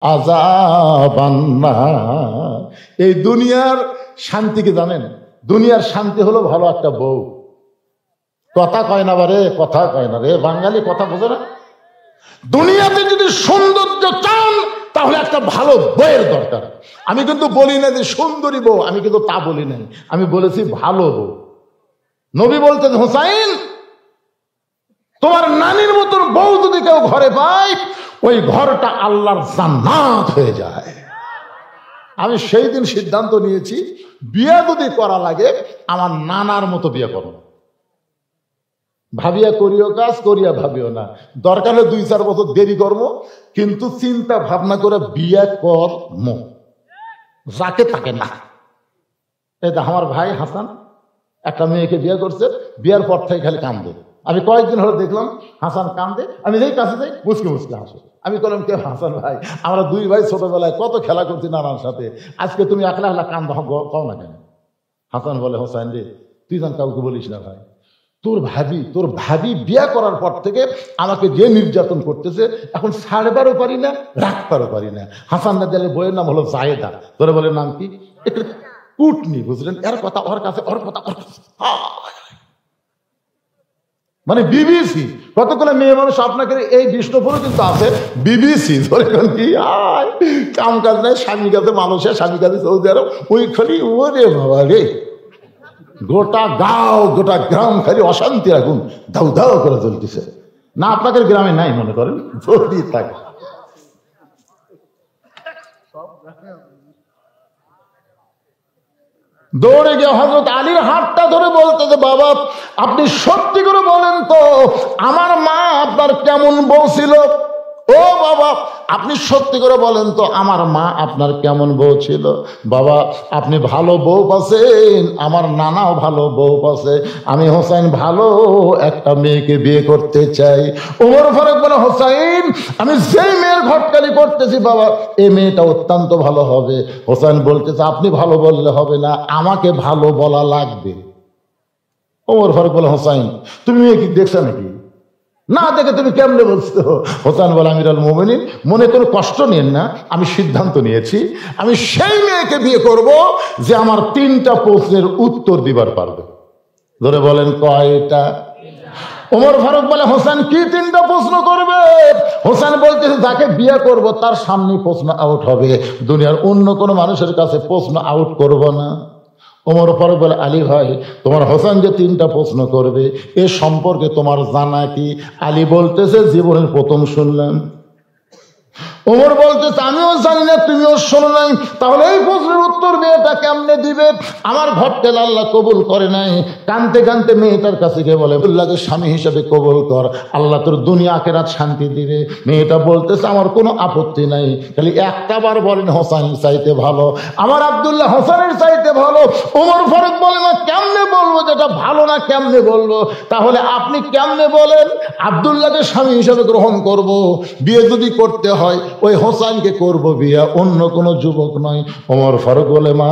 আযাবান নার। এই দুনিয়ার শান্তি কি জানেন? দুনিয়ার শান্তি হলো ভালো একটা বউ। কথা কয় না বারে, কথা কয় না রে, বাঙালি কথা বোঝে না। দুনিয়াতে যদি সৌন্দর্য চান তাহলে একটা ভালো বউয়ের দরকার। আমি কিন্তু বলি না যে সুন্দরী বউ, আমি কিন্তু তা বলি নাই, আমি বলেছি ভালো বউ। নবী বলতেন, হোসাইন তোমার নানির মতন বউ যদি কেউ ঘরে পায়, ওই ঘরটা আল্লাহর জান্নাত হয়ে যায়। আমি সেই দিন সিদ্ধান্ত নিয়েছি, বিয়ে যদি করা লাগে আমার নানার মতো বিয়ে করো। ভাবিয়া করিও কাজ, করিয়া ভাবিও না। দরকার হলে 2-4 বছর দেরি করবো, কিন্তু চিন্তা ভাবনা করে বিয়ে করব, যাকে তাকে না। এই আমার ভাই হাসান একটা মেয়েকে বিয়ে করছে, বিয়ের পর থেকে খালি কান্দে। আমি কয়েকদিন হলে দেখলাম হাসান কান্দে, আমি যেই কাছে যাই মুসকে মুসকে হাসে। আমি বললাম, কে? হাসান ভাই, আমরা 2 ভাই ছোটবেলায় কত খেলা করছি নানার সাথে, আজকে তুমি একলা একলা কান্দ কও না কেন? হাসান বলে, হোসাইন রে তুই যেন কাউকে বলিস না ভাই, তোর ভাবি বিয়ে করার পর থেকে আমাকে যে নির্যাতন করতেছে, এখন ছাড়বারও পারি না, রাখবারও পারি না। হাসান নাদিয়ালের বইয়ের নাম হলো জায়েদা। তোরে বলে নাম কি? একটু কুটনি, বুঝলেন? এর কথা ওর কাছে, ওর কথা ওর কাছে, মানে বিবিসি। কতগুলো মেয়ে মানুষ আপনাকে এই বিষ্ণুপুরে কিন্তু আছে বিবিসি ধরে কি কাম কাজ নেই, স্বামী কাছে মালয়েশিয়া, স্বামী কাছে সৌদি আরব, ওই খালি ওরে বাবা রে, গোটা গাঁও গোটা গ্রাম খালি অশান্তি আগুন দাউ দাউ করে চলতেছে। না আপনাদের গ্রামে নাই মনে করেন, যদি থাকে। দৌড়ে গিয়ে হযরত আলীর হাতটা ধরে বলতেছে, বাবা আপনি সত্যি করে বলেন তো আমার মা আপনার কেমন বউ ছিল? ও বাবা আপনি সত্যি করে বলেন তো আমার মা আপনার কেমন বউ ছিল? বাবা আপনি ভালো বউ পাচ্ছেন, আমার নানাও ভালো বউ পাচ্ছে, আমি হোসাইন ভালো একটা মেয়েকে বিয়ে করতে চাই। ওমর ফারুক বলে, হোসাইন আমি যেই মেয়ের ঘটকালি করতেছি বাবা এই মেয়েটা অত্যন্ত ভালো হবে। হোসাইন বলতেছে, আপনি ভালো বললে হবে না, আমাকে ভালো বলা লাগবে। ওমর ফারুক বলে, হোসাইন তুমি মেয়ে কি দেখছো নাকি? না দেখে তুমি কেমনে বলছো? হোসেন বলে, আমিরুল মুমিনিন মনে কোনো কষ্ট নেন না, আমি সিদ্ধান্ত নিয়েছি আমি সেই মেয়েকে বিয়ে করব যে আমার 3টা প্রশ্নের উত্তর দিবার পারবে। ধরে বলেন কয়টা? ওমর ফারুক বলে, হোসেন কি 3টা প্রশ্ন করবে? হোসেন বলতেছে, যাকে বিয়ে করব তার সামনে প্রশ্ন আউট হবে, দুনিয়ার অন্য কোনো মানুষের কাছে প্রশ্ন আউট করব না। ওমর ফারুক বলে, আলী ভাই তোমার হোসেন যে 3টা প্রশ্ন করবে এ সম্পর্কে তোমার জানা কি? আলী বলতেছে, জীবনের প্রথম শুনলাম। ওমর বলতেছে, আমিও জানি না, তুমিও শোনো নাই, তাহলে এই প্রশ্নের উত্তর মেয়েটা কেমনে দিবে? আমার ঘটকে আল্লাহ কবুল করে নাই। কানতে কানতে মেয়েটার কাছে গিয়ে বলে, আল্লাহকে স্বামী হিসেবে কবুল কর, আল্লাহ তোর দুনিয়া আখিরাত শান্তি দিবে। মেয়েটা বলতেছে, আমার কোনো আপত্তি নাই, খালি একটা বার বলেন হোসেনের চাইতে ভালো, আমার আব্দুল্লাহ হোসেনের চাইতে ভালো। ওমর ফারুক বলে, না কেমনে বলবো যেটা ভালো না, কেমনে বলবো? তাহলে আপনি কেমনে বলেন আব্দুল্লাহকে স্বামী হিসেবে গ্রহণ করব, বিয়ে যদি করতে হয় ওই হোসেনকে করব বিয়ে, অন্য কোনো যুবক নয়। ওমর ফারুক বলে, মা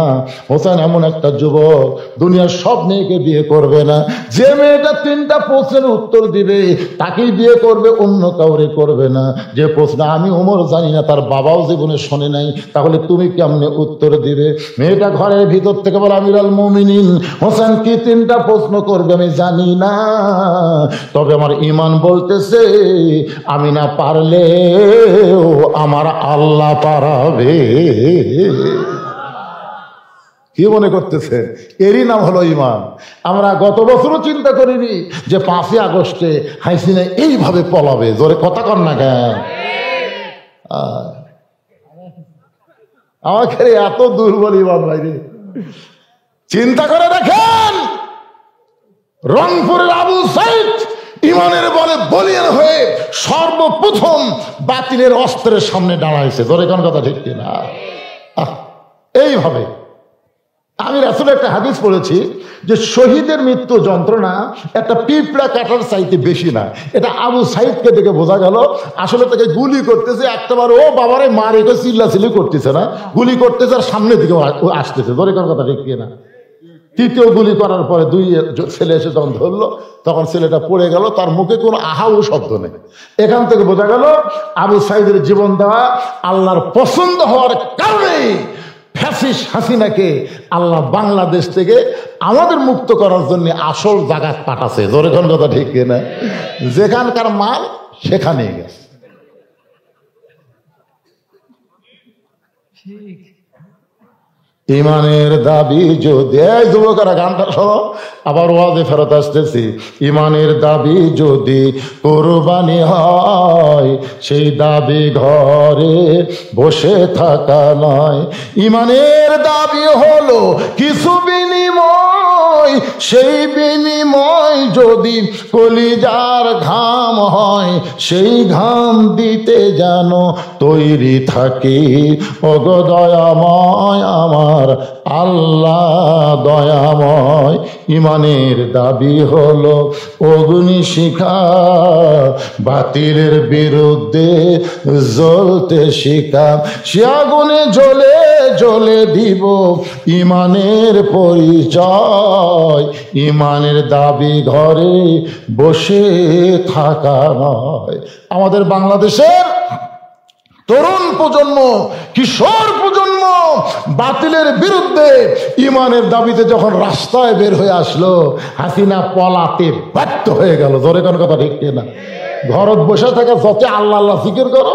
হোসেন এমন একটা যুবক দুনিয়ার সব মেয়েকে বিয়ে করবে না, যে মেয়েটা 3টা প্রশ্নের উত্তর দিবে তাকেই বিয়ে করবে, অন্য কাউরে করবে না। যে প্রশ্ন আমি ওমর জানি না, তার বাবাও জীবনে শোনে নাই, তাহলে তুমি কেমনে উত্তর দিবে? মেয়েটা ঘরের ভিতর থেকে বলে, আমিরুল মুমিনিন হোসেন কি 3টা প্রশ্ন করবে আমি জানি না, তবে আমার ঈমান বলতেছে আমি না পারলেও আমার আল্লাহ পারাবে। কি মনে করতেছে? এরই নাম হলো ঈমান। আমরা গত বছরও চিন্তা করিনি যে 5ই আগস্টে হাসিনা এইভাবে পলাবে। জোরে কথা কর না কেন? আমাকে এত দুর্বল ঈমান ভাইরে, চিন্তা করে দেখেন রংপুরের আবু সাইদ ইমানের বলে বলিয়ান হয়ে সর্বপ্রথম বাতিলের অস্ত্রের সামনে দাঁড়াইছে। ধরে কোন কথা ঠিক কিনা? এইভাবে আমি রাসূলের একটা হাদিস পড়েছি যে শহীদের মৃত্যু যন্ত্রণা একটা পিঁপড়া কাটার চাইতে বেশি না। এটা আবু সাইদকে দেখে বোঝা গেল আসলে তাকে গুলি করতেছে, একটাবার ও বাবারে মা রেখে চিল্লাচিল্লি করতেছে না, গুলি করতেছে আর সামনের দিকে আসতেছে। ধরে কোন কথা ঠিক কিনা? তৃতীয় গুলি করার পরে দুই ছেলে এসে যখন ধরলো, তখন ছেলেটা পড়ে গেল, তার মুখে কোনো আহাও শব্দ নেই। এখান থেকে বোঝা গেল আবু সাইদের জীবন দেওয়া আল্লাহর পছন্দ হওয়ার কারণে ফ্যাসিস্ট হাসিনাকে আল্লাহ বাংলাদেশ থেকে আমাদের মুক্ত করার জন্য আসল জায়গা পাঠাছে। জোরে কোন কথা ঠিক কিনা? যেখানকার মাল সেখানেই গেছে। ইমানের দাবি যদি, যুবকেরা গানটা শোনো, আবার ওয়াজে ফেরত আসতেছি। ইমানের দাবি যদি কোরবানি হয়, সেই দাবি ঘরে বসে থাকা নয়। ইমানের দাবি হলো কিছু বিনিময়, সেই বিনিময় যদি কলিজার ঘাম হয়, সেই ঘাম দিতে যেন তৈরি থাকি। ওগো দয়াময় আমার আল্লাহ দয়াময়। ইমানের দাবি হলো অগ্নিশিখা, বাতিলের বিরুদ্ধে জ্বলতে শিখা। সে আগুনে জ্বলে জ্বলে দিব ইমানের পরিচয়। ইমানের দাবি ঘরে বসে থাকা নয়। আমাদের বাংলাদেশের তরুণ প্রজন্ম, কিশোর প্রজন্ম বাতিলের বিরুদ্ধে ইমানের দাবিতে যখন রাস্তায় বের হয়ে আসলো, হাসিনা পলাতে ব্যর্থ হয়ে গেল। ধরে কোন কথা ঠিক না? ঘরত বসে থাকা যত আল্লাহ আল্লাহ জিকির করো,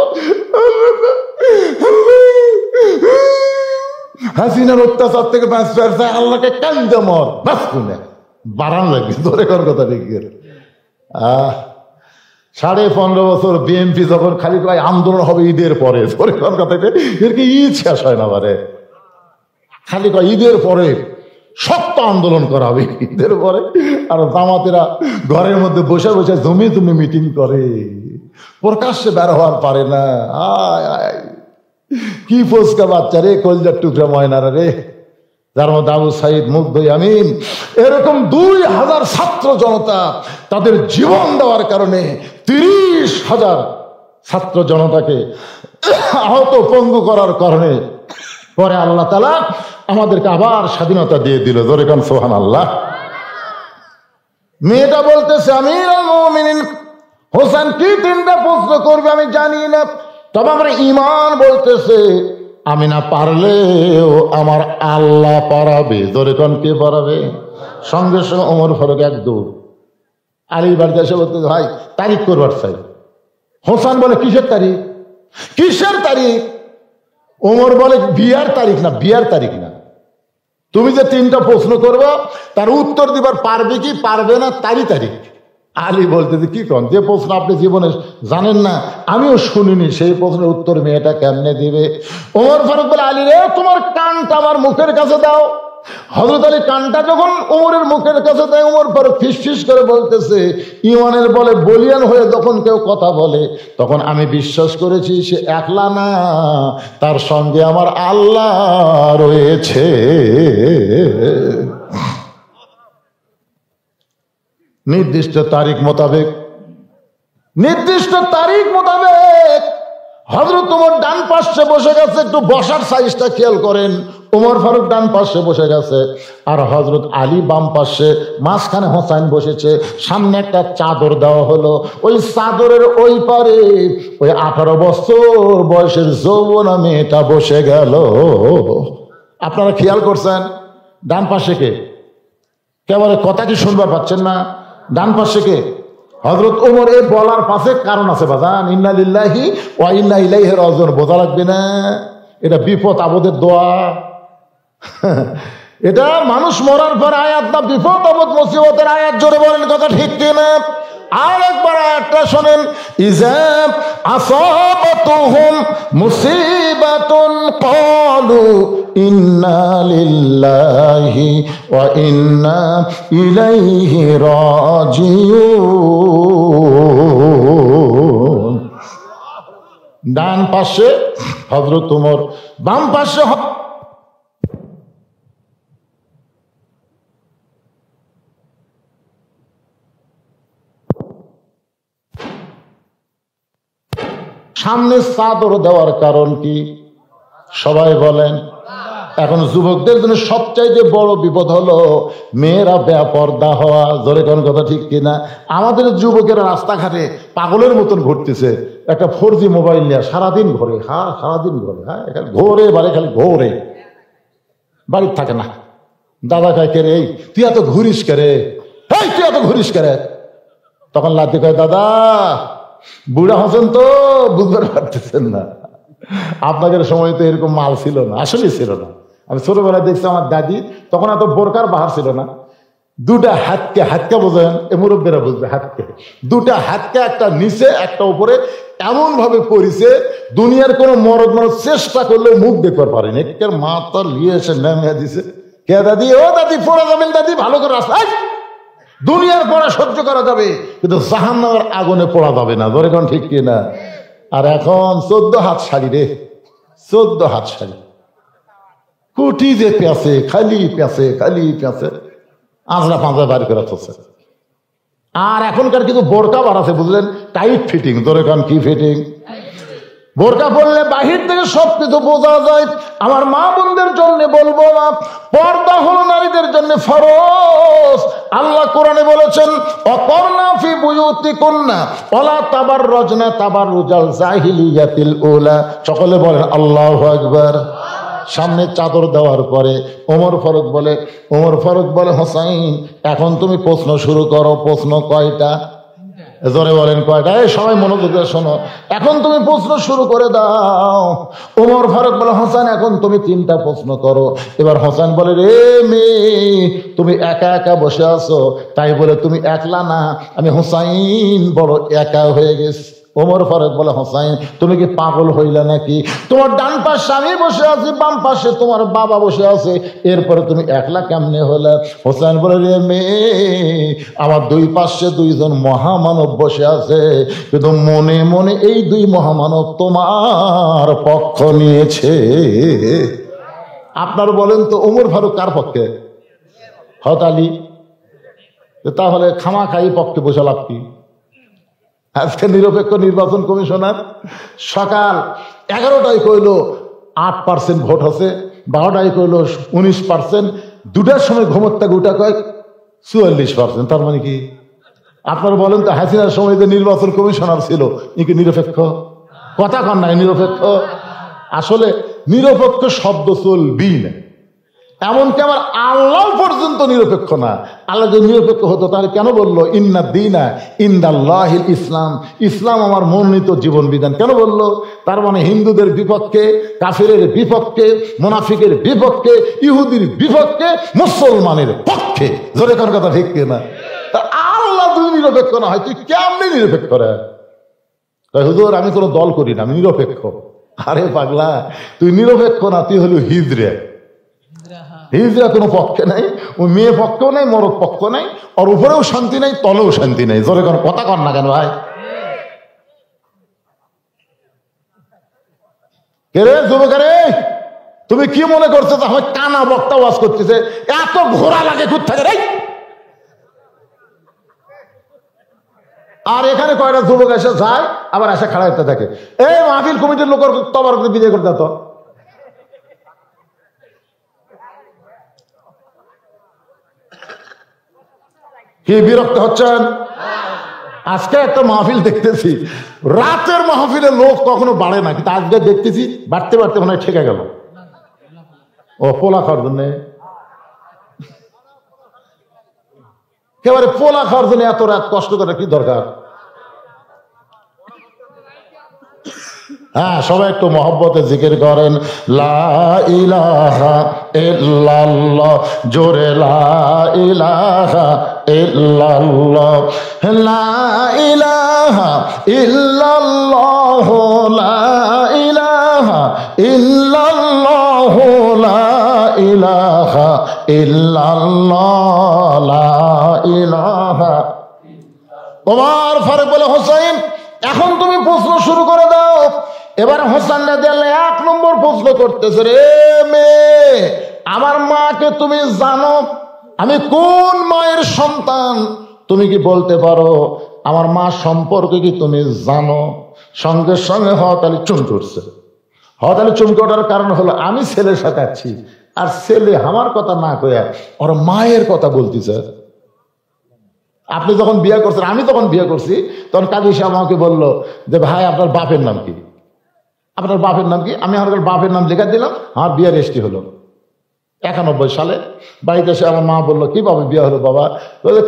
হাসিনার অত্যাচার থেকে বাঁচতে চায়, আল্লাহকে কান্দে মর, বাঁচ শুনে বাড়ান লাগবে। ধরে কোন কথা ঠিক? 15.5 বছর বিএনপি যখন খালি কয় আন্দোলন হবে ঈদের পরে, এর কি ঈদ শেষ হয় না? বারে খালি কয় ঈদের পরে শক্ত আন্দোলন করা হবে ঈদের পরে। আর জামাতেরা ঘরের মধ্যে বসে বসে জমি জমি মিটিং করে, প্রকাশ্যে বের হওয়ার পারে না। কি ফোসকা বাচ্চা রে, কলজার টুকরা ময়নারা রে, যার মধ্যে আবু সাইদ, মুগ্ধ আমিন, এরকম 2000 ছাত্র জনতা তাদের জীবন দেওয়ার কারণে 30,000 ছাত্র জনতাকে আহত পঙ্গু করার কারণে পরে আল্লাহ তাআলা আমাদেরকে আবার স্বাধীনতা দিয়ে দিল। জোরে কান সুবহানাল্লাহ। মেয়েটা বলতেছে, আমিরুল মুমিনিন হোসেন কি 3টা প্রশ্ন করবে আমি জানি না, তবে আমার ইমান বলতেছে আমি না পারলেও আমার আল্লাহ পারাবে। জোরে কোন কে পারাবে? সঙ্গে সঙ্গে ওমর ফারুক এক দৌড় আলীর বাড়িতে এসে বলতে, ভাই তারিখ করবার চাই। হোসেন বলে কিসের তারিখ? কিসের তারিখ? ওমর বলে বিয়ার তারিখ না, বিয়ার তারিখ না। তুমি যে 3টা প্রশ্ন করবো তার উত্তর দিবার পারবে কি পারবে না তারই তারিখ। আলী বলতে কি কন, যে প্রশ্ন আপনি জীবনে জানেন না, আমিও শুনিনি, সেই প্রশ্নের উত্তর মেয়েটা কেমনে দিবে? ওমর ফারুক বলে, আলী রে তোমার কানটা আমার মুখের কাছে দাও। হযরত আলী কানটা যখন ওমরের মুখের কাছে দেয়, ওমর ফারুক ফিসফিস করে বলতেছে, ইমানের বলে বলিয়ান হয়ে যখন কেউ কথা বলে তখন আমি বিশ্বাস করেছি সে একলা না, তার সঙ্গে আমার আল্লাহ রয়েছে। নির্দিষ্ট তারিখ মোতাবেক হযরত ওমর ডান পাশে বসে গেছে। একটু বসার সাইজটা খেয়াল করেন। ওমর ফারুক ডান পাশে বসে গেছে, আর হযরত আলী বাম পাশে, মাঝখানে হোসেন বসেছে। সামনে একটা চাদর দেওয়া হলো, ওই চাদরের ওই পারে ওই 18 বছর বয়সের যৌবনা মেয়েটা বসে গেল। আপনারা খেয়াল করছেন ডান পাশে কে? কেবল কথা কি শুনবার পাচ্ছেন না? ডান পাশে কে? হযরত ওমর। এই বলার পাশে কারণ আছে বাজান, ইন্না লিল্লাহি ওয়া ইন্না ইলাইহি রাজিউন। বোঝা লাগবে না? এটা বিপদ আপদের দোয়া। এটা মানুষ মরার পর আয়াত না, বিপদ আপদ মুসিবতের আয়াত। জোরে বলেন কথা ঠিক কিনা? আর একবার আয়াতটা শোনেন, ইযা আসাবাতুহুম মুসিবাতুন ক্বালু ইন্না লিল্লাহি ওয়া ইন্না ইলাইহি রাজিউন। ডান পাশে হযরত ওমর, বাম পাশে সামনে চাদর দেওয়ার কারণ কি? সবাই বলেন। এখন যুবকদের জন্য সবচাইতে বড় বিপদ হলো মেয়েরা বেপর্দা হওয়া। জোরে কোন কথা ঠিক কিনা? আমাদের যুবকেরা রাস্তাঘাটে পাগলের মতন ঘুরতেছে, একটা 4G মোবাইল নিয়ে সারাদিন ঘোরে। হ্যাঁ, সারাদিন ঘোরে। হ্যাঁ, ঘোরে বাড়ি, খালি ঘোরে, বাড়ির থাকে না। দাদা কয়, কে রে তুই এত ঘুরিস করে, তুই এত ঘুরিস করে? তখন লাতি কয়, দাদা বুড়া হচ্ছেন তো, বুঝতে পারতেছেন না, আপনাদের সময় তো এরকম মাল ছিল না, আসলে ছিল না। আমি ছোটবেলায় দেখছি আমার দাদি, তখন এত বোরকার বাহার ছিল না, দুটা হাতকে বোঝেন, এ মুরব্বীরা বুঝবে, হাতকে দুটা হাতকে, একটা নিচে একটা উপরে, এমন ভাবে পরিছে দুনিয়ার কোন মরদ মানুষ চেষ্টা করলে মুখ দেখতে পারেনি। একের মা তার নিয়ে এসে নামিয়ে দিছে। কে দাদি? ও দাদি, পড়া যাবেন দাদি, ভালো করে রাস্তা। দুনিয়ার পড়া সহ্য করা যাবে, কিন্তু জাহান্নামের আগুনে পড়া যাবে না। ধরে কোন ঠিক কিনা? আর এখন 14 হাত শাড়ি রে, 14 হাত শাড়ি, কুটি যে পেঁচে, খালি পেঁচে, খালি পেঁচে, আঁচড়া পাঁচড়া বাড়ি করে থচ্ছে। আর এখনকার কিন্তু বোরকা বাড়াছে, বুঝলেন, টাইট ফিটিং। ধরে কান কি ফিটিং? বোরকা পরলে বাহির থেকে সবকিছু বোঝা যায়। আমার মা বোনদের জন্য বলবো না, পর্দা হলো নারীদের জন্য ফরজ। আল্লাহ কোরআনে বলেছেন, অকর্ণা ফি বুয়ুতিকুন্না ওয়ালা তাবাররাজনা তাবাররুজাল জাহিলিয়াতিল উলা। সকলে বলেন আল্লাহু আকবার। সামনে চাদর দেওয়ার পরে ওমর ফারুক বলে, হোসাইন এখন তুমি প্রশ্ন শুরু করো। প্রশ্ন কয়টা? জোরে বলেন কয়টা? এই সবাই মনোযোগ দিয়ে শোনো, এখন তুমি প্রশ্ন শুরু করে দাও। ওমর ফারুক বলে, হোসেন এখন তুমি 3টা প্রশ্ন করো। এবার হোসেন বলে, রে মেয়ে, তুমি একা একা বসে আছো, তাই বলে তুমি একলা না, আমি হোসাইন বড় একা হয়ে গেছি। ওমর ফারুক বলে, হোসাইন তুমি কি পাগল হইলা নাকি? তোমার ডান পাশে আমি বসে আছি, বাম পাশে তোমার বাবা বসে আছে, এরপরে তুমি একলা কেমনে হলে? হোসেন বলে, রে মেয়ে, আমার 2 পাশে 2জন মহামানব বসে আছে, কিন্তু মনে মনে এই 2 মহামানব তোমার পক্ষ নিয়েছে। আপনার বলেন তো ওমর ফারুক কার পক্ষে? হযরত আলী। তাহলে খামাখাই পক্ষে বসে লাভ কি? আজকে নিরপেক্ষ নির্বাচন কমিশনার সকাল 11টায় কইল 8% ভোট হচ্ছে, 12টায় কইল 19%, 2টার সময় ঘুমোতে গোটা কয় 44%। তার মানে কি? আপনারা বলেন তো, হাসিনার সময় যে নির্বাচন কমিশনার ছিল, ই কি নিরপেক্ষ? কথা কন নাই নিরপেক্ষ? আসলে নিরপেক্ষ শব্দ চলবি না, এমনকি আমার আল্লাহ পর্যন্ত নিরপেক্ষ না। আল্লাহ যদি নিরপেক্ষ হতো তাহলে কেন বললো ইন্না দীনা ইনদাল্লাহিল ইসলাম, ইসলাম আমার মনোনীত জীবন বিধান? কেন বললো? তার মানে হিন্দুদের বিপক্ষে, কাফিরের বিপক্ষে, মুনাফিকের বিপক্ষে, ইহুদির বিপক্ষে, মুসলমানের পক্ষে। জোরে কোন কথা ঠিক কিনা? আল্লাহ যদি নিরপেক্ষ না হয়, তুই কেমনি নিরপেক্ষ রে? হুজুর আমি কোনো দল করি না, আমি নিরপেক্ষ। আরে পাগলা, তুই নিরপেক্ষ না, তুই হলো হিজড়ে। হিজড়া কোনো পক্ষে নাই, ওই মেয়ে পক্ষেও নাই, মরদ পক্ষ নাই, ওর উপরেও শান্তি নাই, তলেও শান্তি নাই। জোরে কোন কথা কর না কেন ভাই? কে রে যুবকেরে, তুমি কি মনে করছো যে আমার কানা বক্তা ওয়াজ করতেছে? এত ঘোরা লাগে খুব থাকে রে। আর এখানে কয়টা যুবক এসে যায়, আবার এসে খাড়া হতে থাকে। এই মাহফিল কমিটির লোকের তবার বিদায় করতে তো কি বিরক্ত হচ্ছেন? আজকে একটা মাহফিল দেখতেছি, রাতের মাহফিলে লোক কখনো বাড়ে না, কিন্তু আজকে দেখতেছি বাড়তে বাড়তে মনে হয় ঠেকে গেল। ও পোলা খাওয়ার জন্য, একেবারে পোলা খাওয়ার জন্য এত রাত কষ্ট করার কি দরকার? হ্যাঁ, সবাই একটু মহব্বতে জিকির করেন, লা ইলাহা ইল্লাল্লাহ। জোরে লা ইলাহা ইল্লাল্লাহ, লা ইলাহা ইল্লাল্লাহ, লা ইলাহা ইল্লাল্লাহ, লা ইলাহা ইল্লাল্লাহ, লা ইলাহা। ওমর ফারুক বলে, হোসেন এখন তুমি প্রশ্ন শুরু করে দাও। এবার হোসেন রাদিয়াল্লাহু 1 নম্বর প্রশ্ন করতেছে, রে মেয়ে, আমার মাকে তুমি জানো? আমি কোন মায়ের সন্তান তুমি কি বলতে পারো? আমার মা সম্পর্কে কি তুমি জানো? সঙ্গে সঙ্গে হযরত আলী চুন করছে। হঠাৎ চমকে ওঠার কারণ হলো আমি ছেলের সাথে আছি, আর ছেলে আমার কথা না কইয়া ওর মায়ের কথা বলতেছে। আপনি যখন বিয়ে করছেন, আমি তখন বিয়ে করছি, তখন কাজী সাহেব আমাকে বললো যে ভাই আপনার বাপের নাম কি? আপনার বাপের নাম কি? আমি আমার বাপের নাম লেখা দিলাম, আমার বিয়ে রেজিস্ট্রি হলো 91 সালে। বাড়িতে এসে আমার মা বললো কি বাবা বিয়ে হলো? বাবা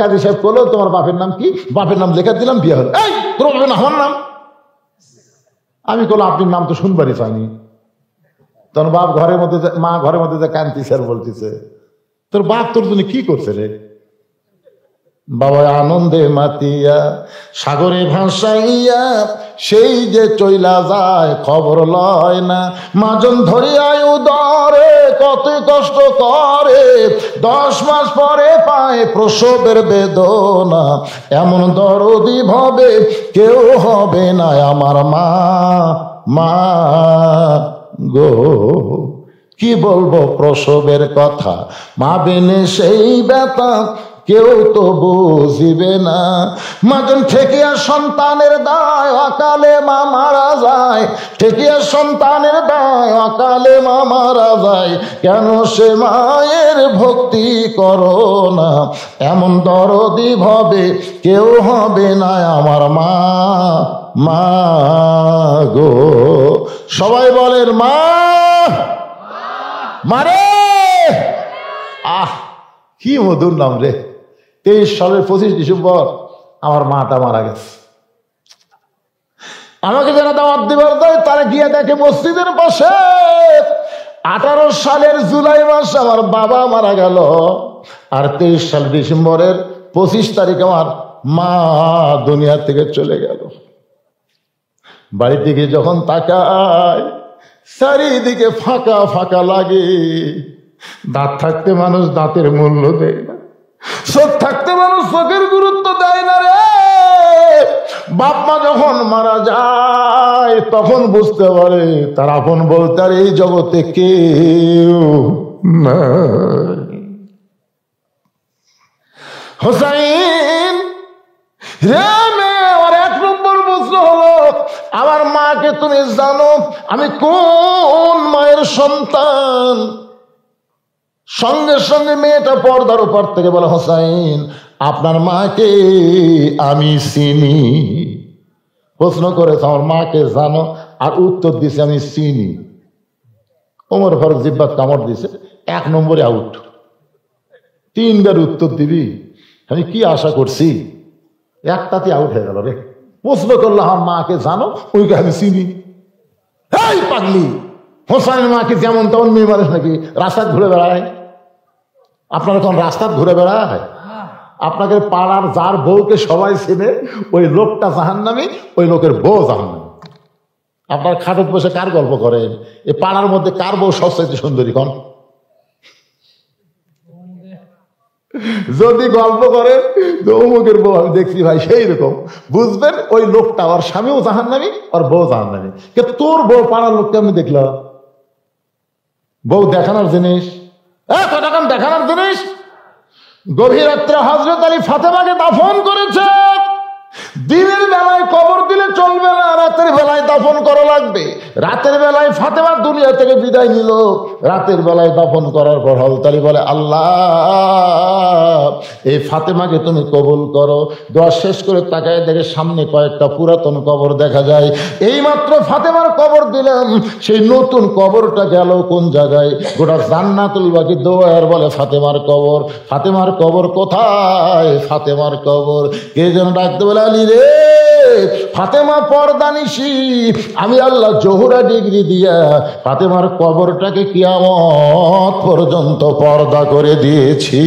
কাজী সাহেব বললো তোমার বাপের নাম কি? বাপের নাম লেখা দিলাম, বিয়ে হলো। এই তোর বাপের নাম আমার নাম? আমি বললাম আপনার নাম তো শুনবারই চাইনি। তখন বাপ ঘরের মধ্যে, মা ঘরের মধ্যে যে কান্তিছে আর বলতেছে তোর বাপ তোর জন্য কি করছে রে? বাবা আনন্দে মাতিয়া সাগরে ভাসাইয়া সেই যে চইলা যায় খবর লয় না, মাজন ধরিয়ায় উদরে কত কষ্ট করে, 10 মাস পরে পায় প্রসবের বেদনা, এমন দরদি ভাবে কেউ হবে না আমার মা। মা গো কি বলবো প্রসবের কথা, মা বেনে সেই ব্যথা কেউ তো বুঝিবে না। মাজন ঠেকিয়া সন্তানের দায় অকালে মা মারা যায়, ঠেকিয়া সন্তানের দায় অকালে মা মারা যায়, কেন সে মায়ের ভক্তি করো না, এমন দরদি ভাবে কেউ হবে না আমার মা। মা গো সবাই বলেন মা মারে। আহ কি মধুর নাম রে। 23 সালের 25 ডিসেম্বর আমার মাটা মারা গেছে। আমাকে যেন দাওয়াত দিবার দেয়, তারা গিয়ে দেখে মসজিদের পাশে 18 সালের জুলাই মাস আমার বাবা মারা গেল, আর 23 সাল ডিসেম্বরের 25 তারিখ আমার মা দুনিয়া থেকে চলে গেল। বাড়ি থেকে যখন তাকায় চারিদিকে ফাঁকা ফাঁকা লাগে। দাঁত থাকতে মানুষ দাঁতের মূল্য দেয় না, চোখ থাকতে মানুষ চোখের গুরুত্ব দেয় না রে। বাপ মা যখন মারা যায় তখন বুঝতে পারে তার আপন বলতে আর এই জগতে কেউ নাই। হোসাইন রে মেয়ে, ওর 1 নম্বর প্রশ্ন হলো আমার মাকে তুমি জানো আমি কোন মায়ের সন্তান? সঙ্গে সঙ্গে মেয়েটা পর্দার উপর থেকে বলে হোসাইন আপনার মাকে আমি চিনি। প্রশ্ন করেছে আমার মাকে জানো, আর উত্তর দিছে আমি চিনি। ওমর ফারুক জিব্বাত কামড় দিছে, 1 নম্বরে আউট। 3বার উত্তর দিবি, আমি কি আশা করছি? একটাতে আউট হয়ে গেল রে। প্রশ্ন করলো আমার মাকে জানো, ওইকে আমি চিনি। এই পাগলি, হোসাইনের মাকে যেমন তেমন মেয়ে মানুষ নাকি রাস্তায় ঘুরে বেড়ায়? আপনারা কোন রাস্তায় ঘুরে বেড়ায়? আপনাকে পাড়ার যার বউকে সবাই চেনে ওই লোকটা জাহান্নামী, ওই লোকের বউ জাহান্নামী। আপনার খাটত বসে কার গল্প করেন? এই পাড়ার মধ্যে কার বউ সবচেয়ে সুন্দরী কোন? যদি গল্প করেন অমুকের বউ আমি দেখছি ভাই, সেই রকম বুঝবেন ওই লোকটা ওর স্বামীও জাহান্নামী, ওর বউ জাহান্নামী। তোর বউ পাড়ার লোককে আমি দেখলাম। বউ দেখানোর জিনিস, দেখানোর জিনিস। গভীর রাত্রে হযরত আলী ফাতেমাকে দাফন করেছে। দিনের বেলায় কবর দিলে চলবে না, রাতের বেলায় দাফন করা লাগবে। রাতের বেলায় ফাতেমা দুনিয়া থেকে বিদায় নিল, রাতের বেলায় দাফন করার পর হযরত আলী বলে আল্লাহ এই ফাতেমাকে তুমি কবুল করো। দোয়া শেষ করে তাকায় দেখে সামনে কয়েকটা পুরাতন কবর দেখা যায়। এইমাত্র ফাতেমার কবর দিলাম, সেই নতুন কবরটা গেল কোন জায়গায়? গোটা জান্নাতুল বাকি দোয়ার বলে ফাতেমার কবর। ফাতেমার কবর কোথায়? ফাতেমার কবর। কে যেন ডাকতে বলে আলী রে ফাতেমা পর্দানিশি, আমি আল্লাহ জোহরা ডিগ্রি দিয়া ফাতেমার কবরটাকে কিয়ামত পর্যন্ত পর্দা করে দিয়েছি।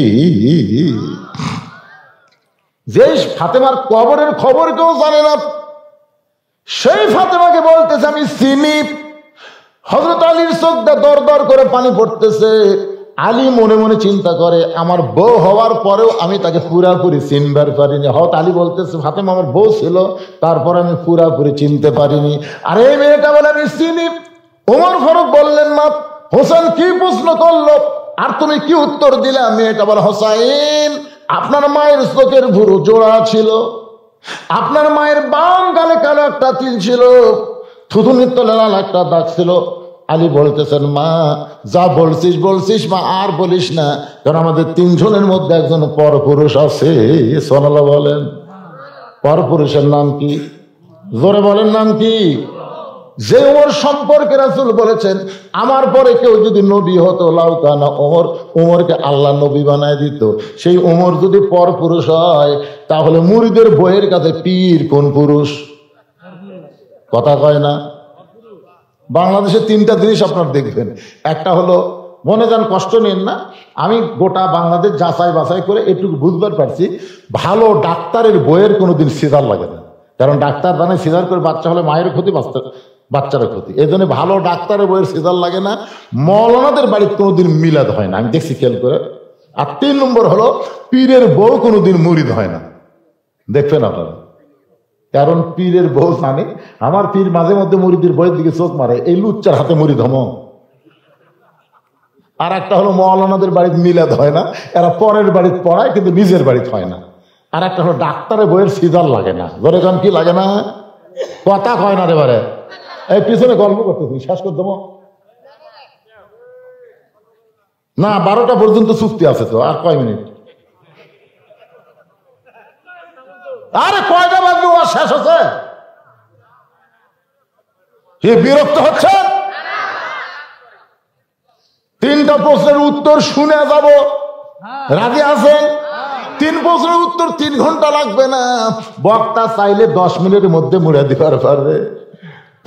যে ফাতেমার কবরের খবর কেউ জানে না, সেই ফাতেমাকে বলতেছে আমি চিনি। হযরত আলীর চোখটা দর দর করে পানি পড়তেছে। আলী মনে মনে চিন্তা করে আমার বউ হওয়ার পরেও আমি তাকে পুরাপুরি চিনবার পারিনি। হয়তো আলী বলতেছে ফাতেমা আমার বউ ছিল, তারপর আমি পুরাপুরি চিনতে পারিনি। আর এই মেয়েটা বলে আমি চিনি। ওমর ফারুক বললেন মা হোসেন কি প্রশ্ন করলো আর তুমি কি উত্তর দিলে? মেয়েটা বলে হোসাইন আপনার মায়ের চোখের ভুরু জোড়া ছিল, আপনার মায়ের বাম গালে কালো একটা তিল ছিল, থুতুনির তলে লাল একটা দাগ ছিল, আলী বলতেছেন, মা যা বলছিস বলছিস মা, আর বলিস না, কারণ আমাদের তিনজনের মধ্যে একজন পরপুরুষ আছে। সুবহানাল্লাহ বলেন। পরপুরুষের নাম কি? জোরে বলেন, নাম কি? যে ওমর সম্পর্কে রাসূল বলেছেন, আমার পরে কেউ যদি নবী হতো লাউ কানা ওমর, ওমরকে আল্লাহ নবী বানায় দিত। সেই ওমর যদি পরপুরুষ হয়, তাহলে মুরিদের বইয়ের কাছে পীর কোন পুরুষ? কথা কয় না। বাংলাদেশে তিনটা জিনিস আপনার দেখবেন। একটা হলো, মনে যান কষ্ট নিন না, আমি গোটা বাংলাদেশ যাচাই বাছাই করে এটুকু বুঝবার পারছি, ভালো ডাক্তারের বইয়ের কোনোদিন সিজার লাগে না। কারণ ডাক্তার জানে সিজার করে বাচ্চা হলে মায়ের ক্ষতি, বাচ্চারও ক্ষতি। এই জন্য ভালো ডাক্তারের বইয়ের সিজার লাগে না। মৌলানাদের বাড়িতে কোনোদিন মিলাদ হয় না, আমি দেখছি খেয়াল করে। আর 3 নম্বর হলো, পীরের বউ কোনোদিন মুরিদ হয় না, দেখবেন আপনারা। কারণ পীরের বউ জানে আমার পীর মাঝে মধ্যে মুরিদের বইয়ের দিকে চোখ মারে, এই লুচ্চার হাতে মুরিদ হম। আর একটা হলো, মৌলানাদের বাড়িতে মিলাদ হয় না, এরা পরের বাড়িতে পড়ায় কিন্তু নিজের বাড়িতে হয় না। আর একটা হলো, ডাক্তারের বইয়ের সিজার লাগে না। ধরে কারণ কি লাগে না? কথা কয় না রে বারে। এই পিছনে গল্প করতেছি, শেষ করে দেবো না, 12টা পর্যন্ত চুক্তি আছে তো, আর কয় মিনিট? আরে কয়টা বাজবে, ও শেষ হচ্ছে? কি বিরক্ত হচ্ছে? 3টা প্রশ্নের উত্তর শুনে যাব, রাজি আছেন? 3 প্রশ্নের উত্তর 3 ঘন্টা লাগবে না, বক্তা চাইলে 10 মিনিটের মধ্যে মুড়ে দিবার পারবে।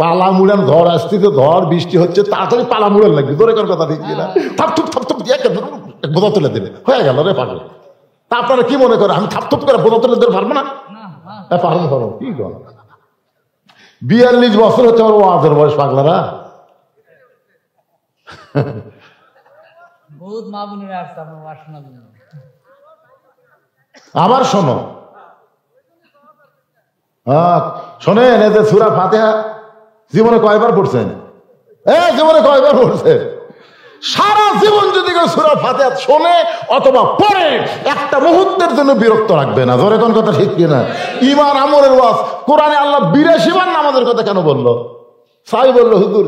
পালা মুড়ান, ঝড় আসতেছে, ঝড় বৃষ্টি হচ্ছে, তাড়াতাড়ি পালা মুড়ান লাগবে। ধরে কার কথা ঠিক না? থাপথুপ থাপথুপ দিয়ে বোঝা তুলে দেবে, হয়ে গেল রে পাগল। তা আপনারা কি মনে করে আমি থাপথুপ করে বোঝা তুলে দিতে পারবো না? পারবো পারবো, কি কর। 42 বছর হচ্ছে আমার ওয়াজের বয়স, পাগলারা। আবার শোনো, শোনেন, এই যে সূরা ফাতিহা জীবনে কয়বার পড়ছেন? জীবনে কয়বার পড়ছেন? সারা জীবন যদি কেউ সূরা ফাতিহা শোনে অথবা পড়ে, একটা মুহূর্তের জন্য বিরক্ত রাখবে না। ধরে কোন কথা ঠিক কিনা? ঈমান আমলের ওয়াজ। কোরআনে আল্লাহ 82 বার নামাজের কথা কেন বললো? সাই বললো, হুজুর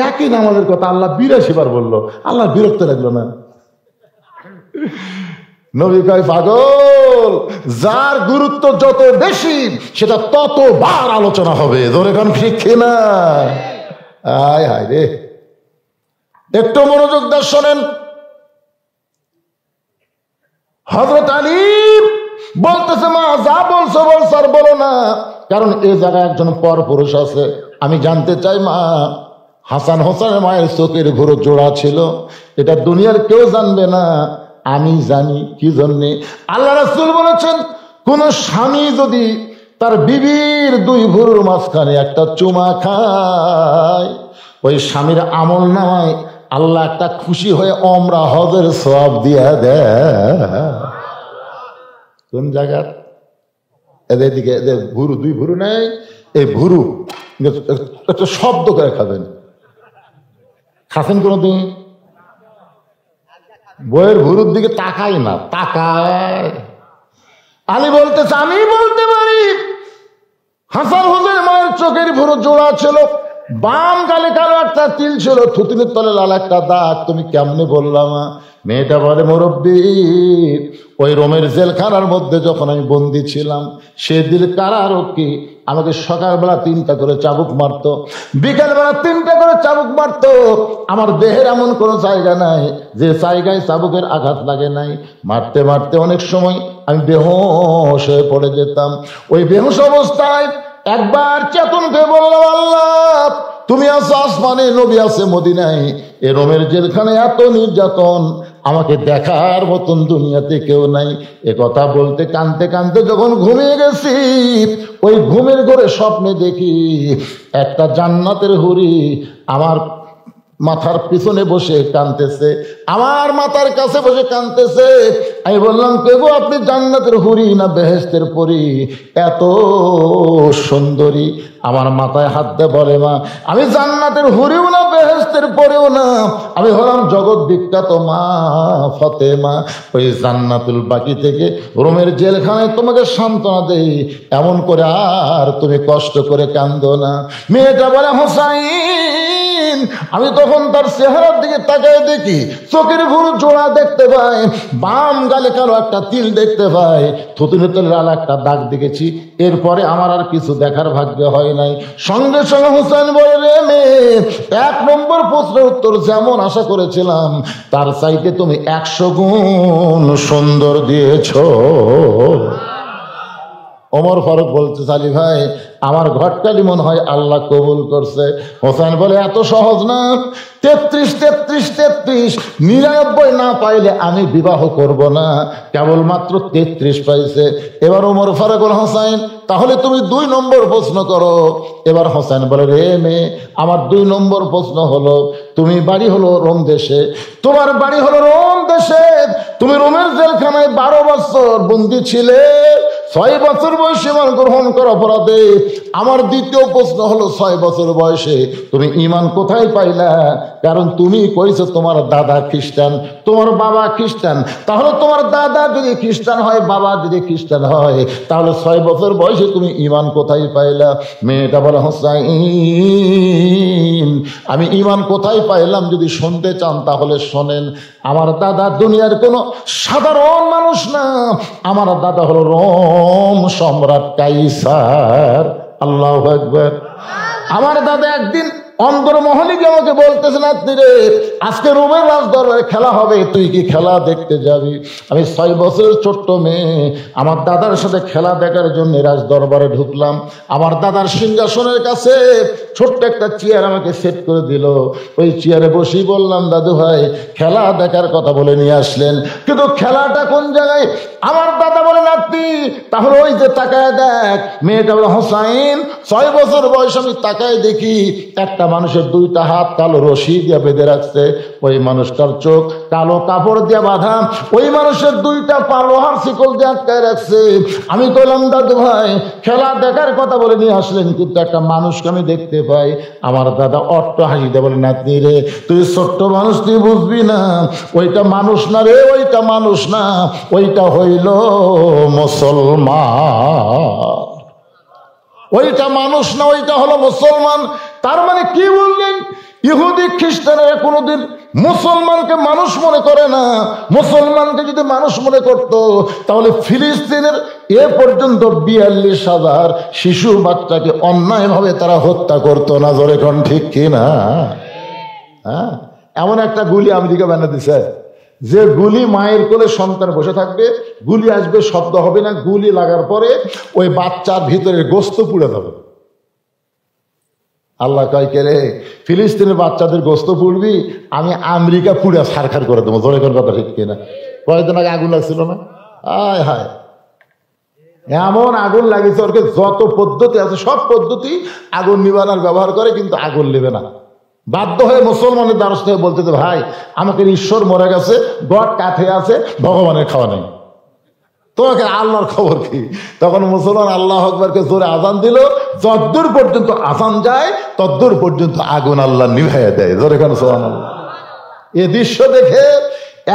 একই নামাজের কথা আল্লাহ 82 বার বললো, আল্লাহ বিরক্ত লাগলো না? নবী কয়, পাগল, যার গুরুত্ব যত বেশি সেটা ততবার আলোচনা হবে। ধরে কোন ঠিক কিনা? আয় হায় রে, একটু মনোযোগ দিয়ে শোনেন। হযরত আলী বলতেছে, মা যা বলছো বলছো, আর বলো না, কারণ এই জায়গায় একজন পরপুরুষ আছে। আমি জানতে চাই মা, হাসান হোসেনের মায়ের চোখের ঘুরো জোড়া ছিল, এটা দুনিয়ার কেউ জানবে না, আমি জানি। কি জন্যে? আল্লাহ রাসূল বলেছেন, কোন স্বামী যদি তার বিবির 2 ভুরুর মাঝখানে একটা চুমা খায়, ওই স্বামীর আমল নামায় আল্লাহ একটা খুশি হয়ে ওমরা হজের সওয়াব দিয়া দেয়। কোন জায়গার? এদিকে ভুরু, 2 ভুরু নেই, এই ভুরু একটা শব্দ করে খাবেন। খাচ্ছেন কোনদিন? বইয়ের ভুরুর দিকে তাকাই না, তাকায়। আলী বলতেছে, আমি বলতে পারি, হাসান হোসেন মায়ের চোখের ভুরু জোড়া ছিল, বাম গালে কালো একটা তিল ছিল, থুতনির তলে লাল একটা দাগ। তুমি কেমনে বললাম? মেয়েটা বলে, মুরব্বী, ওই রোমের জেলখানার মধ্যে যখন আমি বন্দি ছিলাম, সে দিল কারারক্ষী আমাকে সকালবেলা 3টা করে চাবুক মারতো, বিকালবেলা 3টা করে চাবুক মারতো। আমার দেহের এমন কোনো জায়গা নাই যে জায়গায় চাবুকের আঘাত লাগে নাই। মারতে মারতে অনেক সময় আমি বেহুশ হয়ে পড়ে যেতাম। ওই বেহুশ অবস্থায় একবার চেতন হয়ে বললাম, আল্লাহ তুমি আছো আসমানে, নবী আছে মদিনায়, এ রোমের জেলখানায় এত নির্যাতন, আমাকে দেখার মতন দুনিয়াতে কেউ নাই। এ কথা বলতে কাঁদতে কাঁদতে যখন ঘুমিয়ে গেছি, ওই ঘুমের ঘরে স্বপ্নে দেখি একটা জান্নাতের হুরি আমার মাথার পিছনে বসে কাঁদতেছে, আমার মাথার কাছে বসে কাঁদতেছে। আমি বললাম, কে গো আপনি? জান্নাতের হুরি না বেহেশতের পরী? এত সুন্দরী আমার মাথায় হাত দিয়ে বলে, মা আমি জান্নাতের হুরিও না, বেহেশতের পরেও না, আমি হলাম জগৎ বিখ্যাত মা ফাতেমা। ওই জান্নাতুল বাকি থেকে রোমের জেলখানায় তোমাকে সান্ত্বনা দেই, এমন করে আর তুমি কষ্ট করে কান্দো না। মেয়েটা বলে, হোসাইন, আমি তখন তার চেহারার দিকে তাকায় দেখি, চোখের ভুরু জোড়া দেখতে পাই, বাম গালে কালো একটা তিল দেখতে পাই, থুতুনিতে লাল একটা দাগ দেখেছি। এরপরে আমার আর কিছু দেখার ভাগ্য হয় নাই। সঙ্গে সঙ্গে হোসেন বলে, রে মেয়ে, 1 নম্বর প্রশ্নের উত্তর যেমন আশা করেছিলাম তার চাইতে তুমি 100 গুণ সুন্দর দিয়েছো। ওমর ফারুক বলতে, আলী ভাই, আমার ঘরটালি মনে হয় আল্লাহ কবুল করছে। হোসেন বলে, এত সহজ না, 33 33 33 99 না পাইলে আমি বিবাহ করব না, কেবলমাত্র 33 পাইছে। এবার ওমর ফারুক বলে, হোসেন তাহলে তুমি 2 নম্বর প্রশ্ন করো। এবার হোসেন বলে, রে মেয়ে, আমার 2 নম্বর প্রশ্ন হলো, তুমি বাড়ি হলো রোম দেশে, তোমার বাড়ি হলো রোম দেশে, তুমি রোমের জেলখানায় 12 বছর বন্দী ছিলে, 6 বছর বয়সে ইমান গ্রহণ করার অপরাধে। আমার দ্বিতীয় প্রশ্ন হলো, 6 বছর বয়সে তুমি ঈমান কোথায় পাইলা? কারণ তুমি কইছো তোমার দাদা খ্রিস্টান, তোমার বাবা খ্রিস্টান, তাহলে তোমার দাদা যদি খ্রিস্টান হয়, বাবা যদি খ্রিস্টান হয়, তাহলে 6 বছর বয়সে তুমি ঈমান কোথায় পাইলা? মেয়েটা বলে, হোসাইন, আমি ঈমান কোথায় পাইলাম যদি শুনতে চান তাহলে শোনেন। আমার দাদা দুনিয়ার কোনো সাধারণ মানুষ না, আমার দাদা হলো রোম সম্রাট কাইসার। আল্লাহু আকবার। আমার দাদা একদিন অন্দরমহলে আমাকে বলতেছে, নাতনি রে, আজকে রোমের রাজদরবারে খেলা হবে, তুই কি খেলা দেখতে যাবি? আমি 6 বছরের ছোট্ট মেয়ে, আমার দাদার সাথে খেলা দেখার জন্য রাজদরবারে ঢুকলাম। আমার দাদার সিংহাসনের কাছে ছোট্ট একটা চেয়ার আমাকে সেট করে দিল। ওই চেয়ারে বসেই বললাম, দাদু ভাই, খেলা দেখার কথা বলে নিয়ে আসলেন, কিন্তু খেলাটা কোন জায়গায়? আমার দাদা বলে, নাতনি তাহলে ওই যে তাকায় দেখ। মেয়েটা বলে, হোসাইন, 6 বছর বয়স আমি তাকায় দেখি একটা মানুষের 2টা হাত কালো রশি দিয়ে বেঁধে রাখছে, ওই মানুষটার চোখ কালো কাপড় দিয়ে বাঁধা, ওই মানুষের 2টা পা লোহার শিকল দিয়ে আটকায় রাখছে। আমি কইলাম, দাদু ভাই, খেলা দেখার কথা বলে নিয়ে আসলেন, কিন্তু একটা মানুষকে আমি দেখতে পাই। আমার দাদা অট্ট হাসি দিয়ে বলে, নাতনি রে, তুই ছোট্ট মানুষ, তুই বুঝবি না, ওইটা মানুষ না রে, ওইটা মানুষ না, ওইটা হইল মুসলমান। ওইটা মানুষ না, ওইটা হলো মুসলমান। তার মানে কি বললেন? ইহুদি খ্রিস্টানেরা কোনোদিন মুসলমানকে মানুষ মনে করে না। মুসলমানকে যদি মানুষ মনে করত, তাহলে ফিলিস্তিনের এ পর্যন্ত 42,000 শিশু বাচ্চাকে অন্যায়ভাবে তারা হত্যা করতো না। জোরে কোন ঠিক কিনা? হ্যাঁ, এমন একটা গুলি আমেরিকা বানিয়ে দিছে, যে গুলি মায়ের কোলে সন্তান বসে থাকবে, গুলি আসবে, শব্দ হবে না, গুলি লাগার পরে ওই বাচ্চার ভিতরে গোস্ত পুড়ে যাবে। আল্লাহ কয়, কে রে, ফিলিস্তিনের বাচ্চাদের গোস্ত পুড়বি, আমি আমেরিকা পুড়ে সারখার করে দেবো। জোরে কোন কথা ঠিক কিনা? কয়েকদিন আগে আগুন লাগছিল না? আয় হায়, এমন আগুন লাগিয়েছে, ওরকে যত পদ্ধতি আছে সব পদ্ধতি আগুন নিবানোর ব্যবহার করে, কিন্তু আগুন নেবে না। বাধ্য হয়ে মুসলমানের দ্বারস্থ হয়ে বলতেছে, ভাই আমাকে ঈশ্বর মরে গেছে, গড কাঠে আছে, ভগবানের খাওয়া নেই, তোমাকে আল্লাহর খবর কি? তখন মুসলমান আল্লাহ আকবারকে জোরে আজান দিল, যদ্দূর পর্যন্ত আজান যায় তদ্দূর পর্যন্ত আগুন আল্লাহ নিভাইয়া দেয়। জোরে কেন সুবহানাল্লাহ। এ দৃশ্য দেখে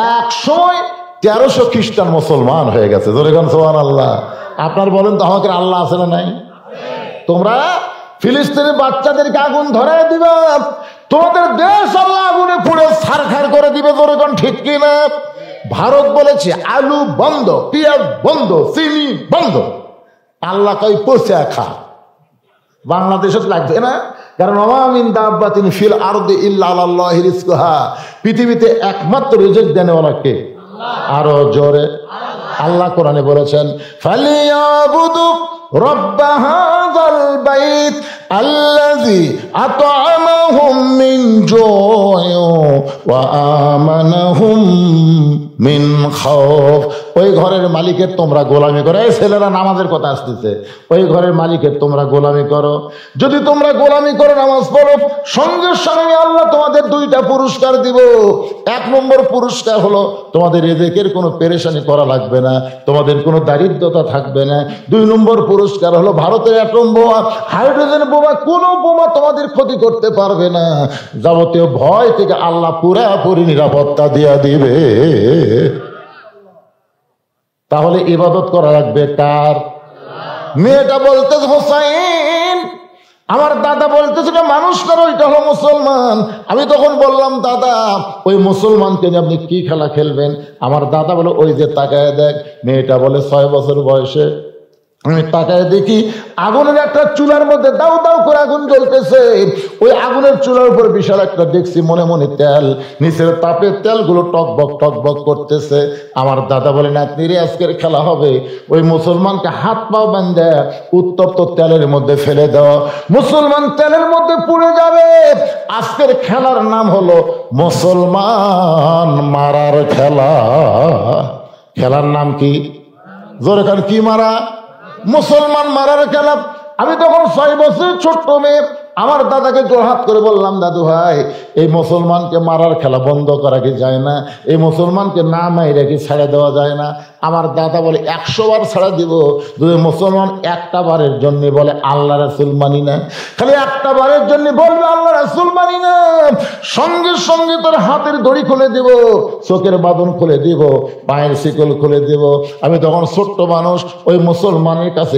11300 খ্রিস্টান মুসলমান হয়ে গেছে। জোরে কেন সুবহানাল্লাহ। আপনার বলেন তো, আমাকে আল্লাহ আছে না নাই? তোমরা ফিলিস্তিনের বাচ্চাদেরকে আগুন ধরায় দিবা, তোমাদের দেশ আল্লাহ আগুনে পুড়ে ছারখার করে দিবে। জোরে কোন ঠিক কিনা? ভারত বলেছে আলু বন্ধ, পেঁয়াজ বন্ধ, চিনি বন্ধ। আল্লাহ কই পচে খা। বাংলাদেশে লাগবে না, কারণ ওয়ামিন দাব্বাতিন ফিল আরদি ইল্লা আলাল্লাহি রিজকুহা, পৃথিবীতে একমাত্র রিজিক দেনেওয়ালা কে? আরো জোরে। আল্লাহ কোরআনে বলেছেন, ফালিয়াবুদু রব্ব হাযাল বাইত আল্লাযী আত'আমাহুম মিন জু'ইন ওয়া আমানাহুম মিন খাউফ। ওই ঘরের মালিকের তোমরা গোলামি করো। এই ছেলেরা নামাজের কথা আসতেছে, ওই ঘরের মালিকের তোমরা গোলামি করো। যদি তোমরা গোলামি করো, নামাজ পড়ো, সঙ্গে সঙ্গে আল্লাহ তোমাদের 2টা পুরস্কার দিব। 1 নম্বর পুরস্কার হলো তোমাদের রিজিকের কোনো পেরেশানি করা লাগবে না, তোমাদের কোনো দারিদ্রতা থাকবে না। 2 নম্বর পুরস্কার হলো ভারতের এত অ্যাটম বোমা, হাইড্রোজেন বোমা, কোনো বোমা তোমাদের ক্ষতি করতে পারবে না। যাবতীয় ভয় থেকে আল্লাহ পুরাপুরি নিরাপত্তা দিয়া দিবে। তাহলে ইবাদত করা লাগবে কার? মেয়েটা বলতেছে হোসাইন, আমার দাদা বলতেছে না মানুষ কারো, এটা হলো মুসলমান। আমি তখন বললাম দাদা ওই মুসলমানকে নিয়ে আপনি কি খেলা খেলবেন? আমার দাদা বলে ওই যে তাকায় দেখ। মেয়েটা বলে 6 বছর বয়সে। আমি তাকায় দেখি আগুনের একটা চুলার মধ্যে দাউ দাউ করে আগুন জ্বলতেছে। ওই আগুনের চুলার উপর বিশাল একটা দেখছি মনে মনে তেল, নিচের তাপের তেলগুলো টকবক টকবক করতেছে। আমার দাদা বলে নাতনি রে আজকের খেলা হবে, ওই মুসলমানকে হাত পাও বাঁধে উত্তপ্ত তেলের মধ্যে ফেলে দাও, মুসলমান তেলের মধ্যে পুড়ে যাবে। আজকের খেলার নাম হলো মুসলমান মারার খেলা। খেলার নাম কি? জোরে কান, কি মারা? মুসলমান মারার খেলা। আমি তখন 6 বছর ছোট্ট মেয়ে, আমার দাদাকে জোরহাত করে বললাম দাদু ভাই এই মুসলমানকে মারার খেলা বন্ধ করা কি যায় না? এই মুসলমানকে না মাইরে কি ছেড়ে দেওয়া যায় না? আমার দাদা বলে 100 বার ছেড়ে দিব যদি মুসলমান একটা বারের জন্য বলে আল্লাহ রাসূল মানি না। খালি একটা বারের জন্য বলবে আল্লাহ রাসূল মানি না, সঙ্গে সঙ্গে তোর হাতের দড়ি খুলে দিব, চোখের বাঁধন খুলে দিব, পায়ের শিকল খুলে দিব। আমি তখন ছোট্ট মানুষ, ওই মুসলমানের কাছে